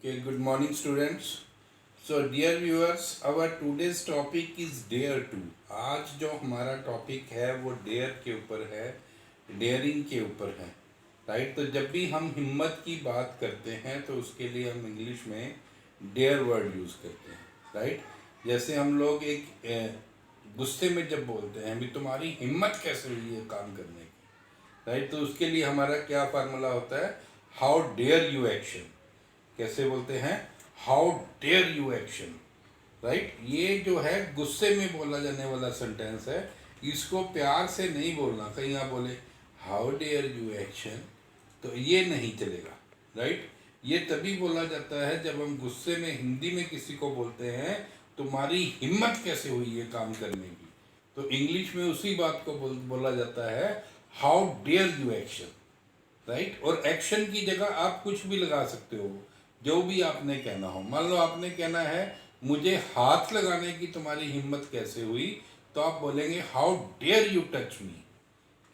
Okay, good morning, students. So, dear viewers, our today's topic is dare to. आज जो हमारा topic है वो डेयर के ऊपर है, डेयरिंग के ऊपर है, राइट। तो जब भी हम हिम्मत की बात करते हैं तो उसके लिए हम इंग्लिश में डेयर वर्ड यूज़ करते हैं, राइट। जैसे हम लोग एक गुस्से में जब बोलते हैं भी तुम्हारी हिम्मत कैसे हुई है काम करने की, राइट। तो उसके लिए हमारा क्या फार्मूला होता है, हाउ डेयर यू एक्शन। कैसे बोलते हैं, how dare you action, right. ये जो है गुस्से में बोला जाने वाला सेंटेंस है, इसको प्यार से नहीं बोलना। कहीं आप बोले हाउ डेयर यू एक्शन, तो ये नहीं चलेगा, राइट। ये तभी बोला जाता है जब हम गुस्से में हिंदी में किसी को बोलते हैं तुम्हारी हिम्मत कैसे हुई है काम करने की, तो इंग्लिश में उसी बात को बोला जाता है how dare you action, right. और एक्शन की जगह आप कुछ भी लगा सकते हो, जो भी आपने कहना हो। मान लो आपने कहना है मुझे हाथ लगाने की तुम्हारी हिम्मत कैसे हुई, तो आप बोलेंगे how dare you touch me.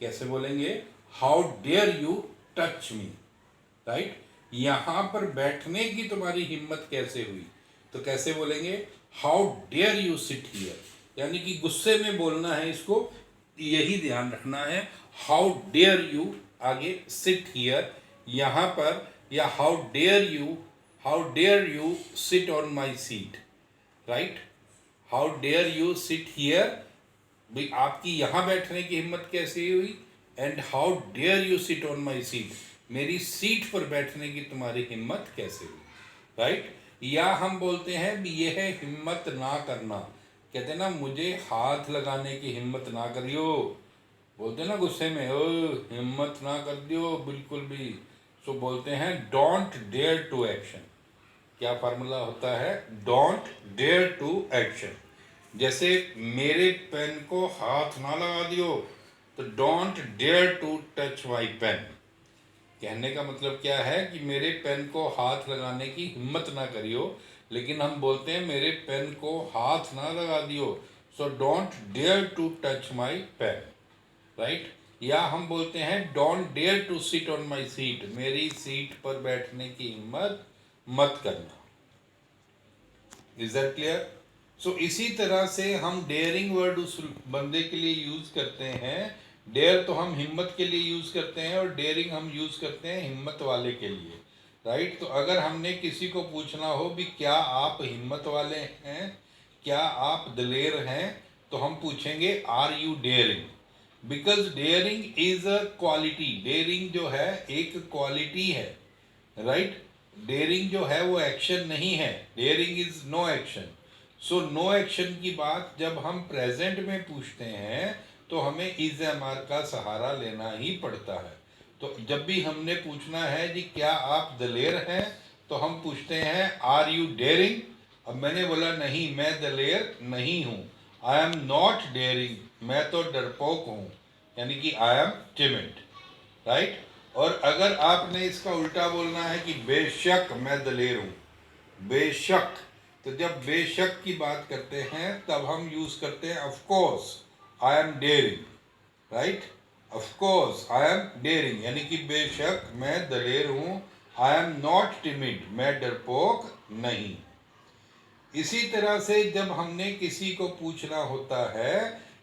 कैसे बोलेंगे, how dare you touch me, right. यहां पर बैठने की तुम्हारी हिम्मत कैसे हुई, तो कैसे बोलेंगे, how dare you sit here. यानी कि गुस्से में बोलना है इसको, यही ध्यान रखना है। हाउ डेयर यू आगे सिट हियर यहां पर, या how dare you sit on my seat, right. How dare you sit here, भाई आपकी यहां बैठने की हिम्मत कैसे हुई, and how dare you sit on my seat, मेरी सीट पर बैठने की तुम्हारी हिम्मत कैसे हुई, राइट। या हम बोलते हैं भी यह है हिम्मत ना करना। कहते हैं ना मुझे हाथ लगाने की हिम्मत ना करियो, बोलते हैं ना गुस्से में, ओ हिम्मत ना कर दियो बिल्कुल भी। सो बोलते हैं डोंट डेयर टू एक्शन। क्या फार्मूला होता है, डोंट डेयर टू एक्शन। जैसे मेरे पेन को हाथ ना लगा दियो, तो don't dare to touch my pen. कहने का मतलब क्या है कि मेरे पेन को हाथ लगाने की हिम्मत ना करियो, लेकिन हम बोलते हैं मेरे पेन को हाथ ना लगा दियो, so don't dare to touch my pen, right. या हम बोलते हैं don't dare to sit on my seat, मेरी सीट पर बैठने की हिम्मत मत करना। Is that clear. सो इसी तरह से हम डेयरिंग वर्ड उस बंदे के लिए यूज करते हैं। डेयर तो हम हिम्मत के लिए यूज करते हैं और डेयरिंग हम यूज करते हैं हिम्मत वाले के लिए, राइट। तो अगर हमने किसी को पूछना हो भी क्या आप हिम्मत वाले हैं, क्या आप दलेर हैं, तो हम पूछेंगे are you daring. Because daring is a quality, daring जो है एक क्वालिटी है, राइट। डेयरिंग जो है वो एक्शन नहीं है, daring is no action. So no action की बात जब हम प्रेजेंट में पूछते हैं तो हमें इज एम आर का सहारा लेना ही पड़ता है। तो जब भी हमने पूछना है जी क्या आप दलेर हैं, तो हम पूछते हैं आर यू डेयरिंग। अब मैंने बोला नहीं मैं दलेर नहीं हूँ, आई एम नॉट डेयरिंग, मैं तो डरपोक हूँ, यानी कि आई एम टिमिड, राइट। और अगर आपने इसका उल्टा बोलना है कि बेशक मैं दलेर हूँ, बेशक, तो जब बेशक की बात करते हैं तब हम यूज करते हैं of course I am daring, right. Of course I am daring, यानी कि बेशक मैं दलेर हूँ, आई एम नॉट टिमिड, मैं डरपोक नहीं। इसी तरह से जब हमने किसी को पूछना होता है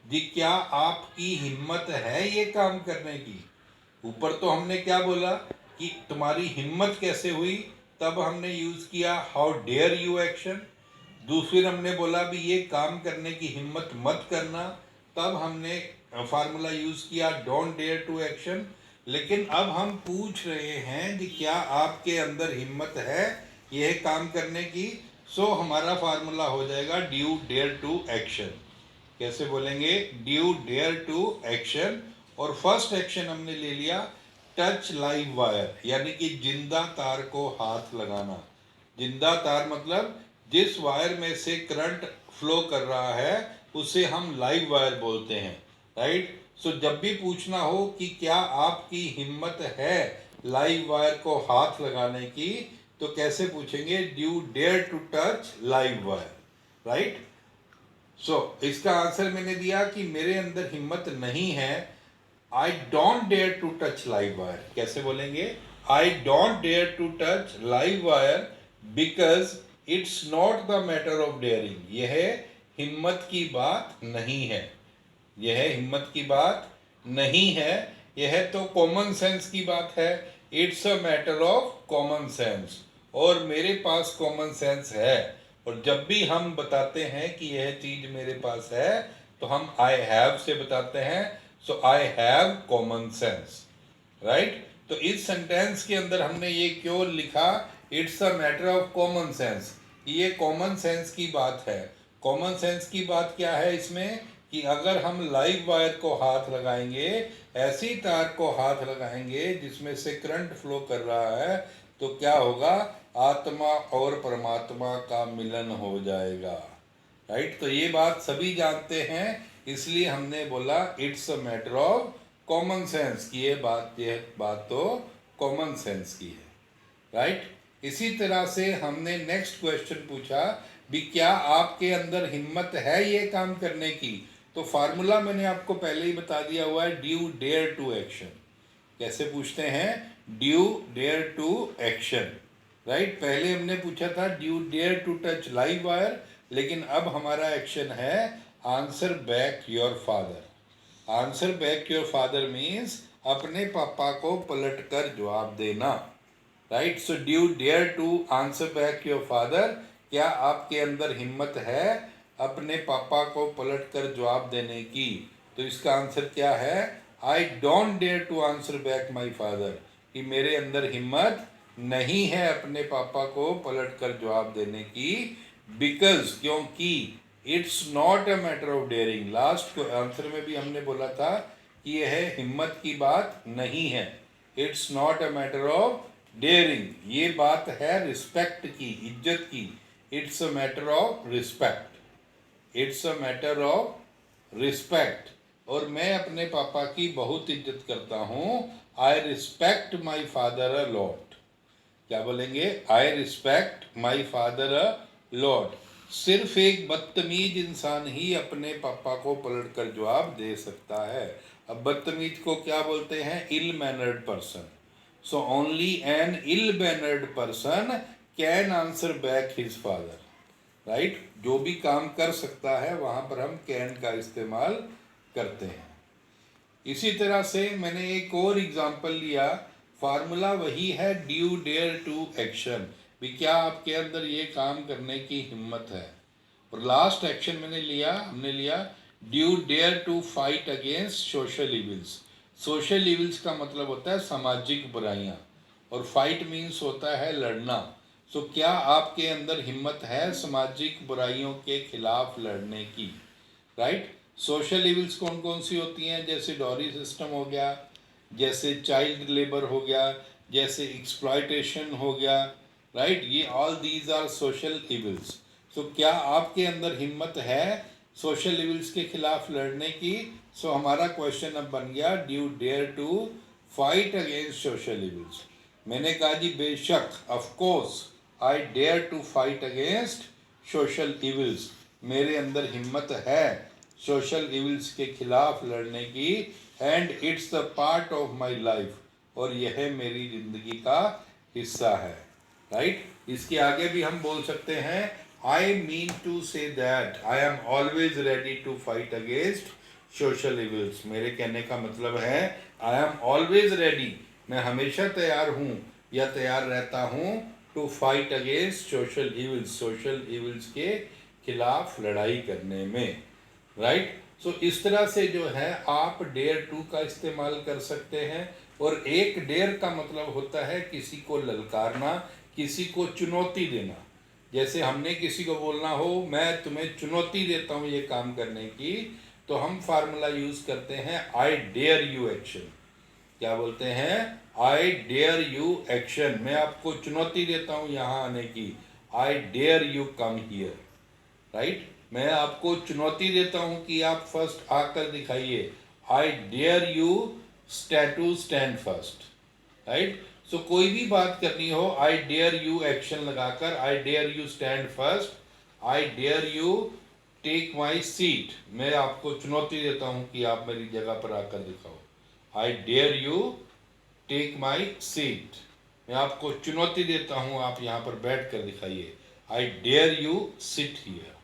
जी क्या आपकी हिम्मत है ये काम करने की, ऊपर तो हमने क्या बोला कि तुम्हारी हिम्मत कैसे हुई, तब हमने यूज किया हाउ डेयर यू एक्शन। दूसरी हमने बोला भी ये काम करने की हिम्मत मत करना, तब हमने फार्मूला यूज किया डोंट डेयर टू एक्शन। लेकिन अब हम पूछ रहे हैं कि क्या आपके अंदर हिम्मत है यह काम करने की, सो हमारा फार्मूला हो जाएगा ड्यू डेयर टू एक्शन। कैसे बोलेंगे, ड्यू डेयर टू एक्शन। और फर्स्ट एक्शन हमने ले लिया टच लाइव वायर, यानी कि जिंदा तार को हाथ लगाना। जिंदा तार मतलब जिस वायर में से करंट फ्लो कर रहा है उसे हम लाइव वायर बोलते हैं, राइट। सो जब भी पूछना हो कि क्या आपकी हिम्मत है लाइव वायर को हाथ लगाने की, तो कैसे पूछेंगे, do dare to touch live wire, right. So इसका आंसर मैंने दिया कि मेरे अंदर हिम्मत नहीं है, I don't dare to touch live wire. कैसे बोलेंगे, I don't dare to touch live wire because it's not the matter of daring, यह हिम्मत की बात नहीं है, यह हिम्मत की बात नहीं है, यह तो कॉमन सेंस की बात है। It's a matter of common sense, और मेरे पास कॉमन सेंस है, और जब भी हम बताते हैं कि यह चीज मेरे पास है तो हम आई हैव से बताते हैं, so I have common sense, right. तो इस सेंटेंस के अंदर हमने ये क्यों लिखा, it's a matter of common sense, ये कॉमन सेंस की बात है। कॉमन सेंस की बात क्या है इसमें, कि अगर हम लाइव वायर को हाथ लगाएंगे, ऐसी तार को हाथ लगाएंगे जिसमें से करंट फ्लो कर रहा है, तो क्या होगा, आत्मा और परमात्मा का मिलन हो जाएगा, राइट। तो ये बात सभी जानते हैं, इसलिए हमने बोला it's a matter of common sense की, ये बात तो कॉमन सेंस की है, राइट। इसी तरह से हमने नेक्स्ट क्वेश्चन पूछा भी, क्या आपके अंदर हिम्मत है ये काम करने की, तो फार्मूला मैंने आपको पहले ही बता दिया हुआ है, ड्यू डेयर टू एक्शन। कैसे पूछते हैं, do you dare to action, right. पहले हमने पूछा था do you dare to touch live wire, लेकिन अब हमारा एक्शन है answer back your father. Answer back your father means अपने पापा को पलट कर जवाब देना, right. So do you dare to answer back your father, क्या आपके अंदर हिम्मत है अपने पापा को पलट कर जवाब देने की, तो इसका आंसर क्या है, I don't dare to answer back my father, कि मेरे अंदर हिम्मत नहीं है अपने पापा को पलट कर जवाब देने की, बिकॉज क्योंकि it's not a matter of daring. Last answer में भी हमने बोला था कि यह हिम्मत की बात नहीं है, it's not a matter of daring, ये बात है रिस्पेक्ट की, इज्जत की, it's a matter of respect, it's a matter of respect. और मैं अपने पापा की बहुत इज्जत करता हूँ, I respect my father a lot. क्या बोलेंगे, I respect my father a lot. सिर्फ एक बदतमीज इंसान ही अपने पापा को पलट कर जवाब दे सकता है। अब बदतमीज को क्या बोलते हैं, ill mannered person. So only an ill mannered person can answer back his father, right. जो भी काम कर सकता है वहां पर हम कैन का इस्तेमाल करते हैं। इसी तरह से मैंने एक और एग्जांपल लिया, फार्मूला वही है, ड्यू डेयर टू एक्शन, भी क्या आपके अंदर ये काम करने की हिम्मत है। और लास्ट एक्शन हमने लिया do you dare to fight against social evils. Social evils का मतलब होता है सामाजिक बुराइयां, और फाइट मीन्स होता है लड़ना। सो क्या आपके अंदर हिम्मत है सामाजिक बुराइयों के खिलाफ लड़ने की, राइट। सोशल इविल्स कौन कौन सी होती हैं, जैसे डॉरी सिस्टम हो गया, जैसे चाइल्ड लेबर हो गया, जैसे एक्सप्लॉयटेशन हो गया, राइट। ये all these are social evils. So क्या आपके अंदर हिम्मत है सोशल इविल्स के खिलाफ लड़ने की। सो हमारा क्वेश्चन अब बन गया, do you dare to fight against social evils. मैंने कहा जी बेशक, of course I dare to fight against social evils, मेरे अंदर हिम्मत है सोशल इविल्स के खिलाफ लड़ने की, and it's the part of my life, और यह मेरी जिंदगी का हिस्सा है, राइट। इसके आगे भी हम बोल सकते हैं, I mean to say that I am always ready to fight against social evils. मेरे कहने का मतलब है आई एम ऑलवेज रेडी, मैं हमेशा तैयार हूँ या तैयार रहता हूँ, to fight against social evils, social evils के खिलाफ लड़ाई करने में, राइट। सो इस तरह से जो है आप डेयर टू का इस्तेमाल कर सकते हैं। और एक डेयर का मतलब होता है किसी को ललकारना, किसी को चुनौती देना। जैसे हमने किसी को बोलना हो, मैं तुम्हें चुनौती देता हूँ ये काम करने की, तो हम फार्मूला यूज करते हैं आई डेयर यू एक्शन। क्या बोलते हैं, आई डेयर यू एक्शन, मैं आपको चुनौती देता हूँ यहाँ आने की, I dare you come here, right. मैं आपको चुनौती देता हूं कि आप फर्स्ट आकर दिखाइए, I dare you to stand first, right. So कोई भी बात करनी हो, आई डेयर यू एक्शन लगाकर, I dare you stand first, I dare you take my seat, मैं आपको चुनौती देता हूं कि आप मेरी जगह पर आकर दिखाओ, I dare you take my seat, मैं आपको चुनौती देता हूँ, आप यहाँ पर बैठ कर दिखाइए। I dare you sit here,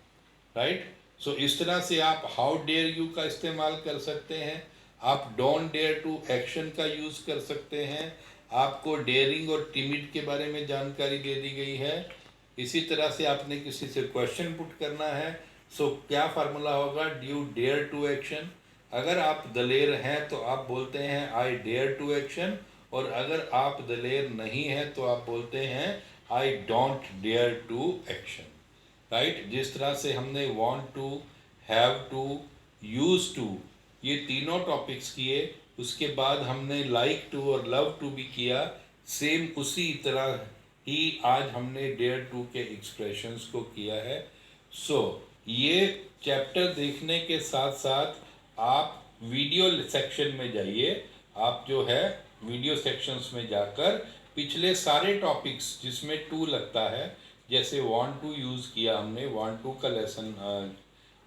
right. So इस तरह से आप हाउ डेयर यू का इस्तेमाल कर सकते हैं। आप डोंट डेयर टू एक्शन का यूज़ कर सकते हैं। आपको डेयरिंग और टिमिड के बारे में जानकारी दे दी गई है। इसी तरह से आपने किसी से क्वेश्चन पुट करना है। सो क्या फार्मूला होगा, ड्यू डेयर टू एक्शन। अगर आप दलेर हैं तो आप बोलते हैं आई डेयर टू एक्शन, और अगर आप दलेर नहीं हैं तो आप बोलते हैं I don't dare to action, right. जिस तरह से हमने want to, have to, use to, ये तीनों टॉपिक्स किए, उसके बाद हमने लाइक टू और लव टू भी किया। सेम उसी तरह ही आज हमने डेयर टू के एक्सप्रेशंस को किया है। सो ये चैप्टर देखने के साथ साथ आप वीडियो सेक्शन में जाइए। आप जो है वीडियो सेक्शंस में जाकर पिछले सारे टॉपिक्स जिसमें टू लगता है, जैसे वांट टू यूज़ किया हमने, वांट टू का लेसन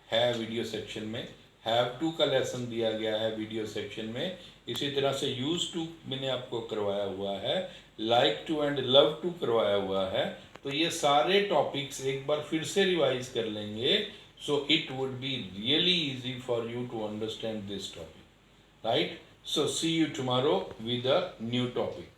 है वीडियो सेक्शन में, हैव टू का लेसन दिया गया है वीडियो सेक्शन में, इसी तरह से यूज़ टू मैंने आपको करवाया हुआ है, like to and love to करवाया हुआ है। तो ये सारे टॉपिक्स एक बार फिर से रिवाइज कर लेंगे, so it would be really easy for you to understand this topic, right. So see you tomorrow with a new topic.